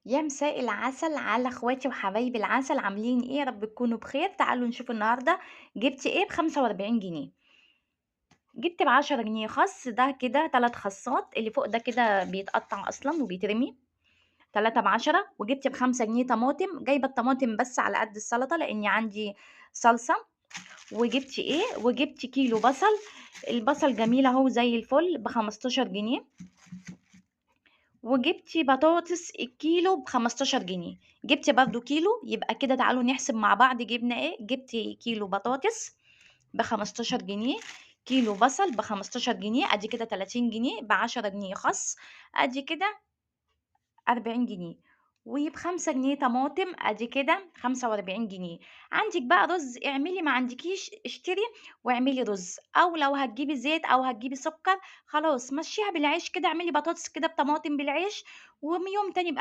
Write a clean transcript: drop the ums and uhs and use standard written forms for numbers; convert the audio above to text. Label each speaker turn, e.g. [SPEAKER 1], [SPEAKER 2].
[SPEAKER 1] يا مساء العسل على اخواتي وحبايبي العسل، عاملين ايه؟ يا رب تكونوا بخير. تعالوا نشوف النهارده جبت ايه ب45 جنيه. جبت ب10 جنيه خس، ده كده 3 خصات، اللي فوق ده كده بيتقطع اصلا وبيترمي. 3 ب10. وجبت ب5 جنيه طماطم، جايبه الطماطم بس على قد السلطه لاني عندي صلصه. وجبت ايه؟ وجبت كيلو بصل. البصل جميل اهو زي الفل ب15 جنيه. وجبتِ بطاطس الكيلو ب15 جنيه. جبتِ برضه كيلو، يبقى كده تعالوا نحسب مع بعض جبنا إيه. جبتِ كيلو بطاطس ب15 جنيه، كيلو بصل ب15 جنيه، أدي كده 30 جنيه، ب10 جنيه خس، أدي كده 40 جنيه. وب5 جنيه طماطم، أدي كده 45 جنيه. عندِك بقى رز اعملي، ما عندكيش اشتري واعملي رز، أو لو هتجيبي زيت أو هتجيبي سكر خلاص مشّيها بالعيش كده، اعملي بطاطس كده بطماطم بالعيش، ويوم تاني ابقى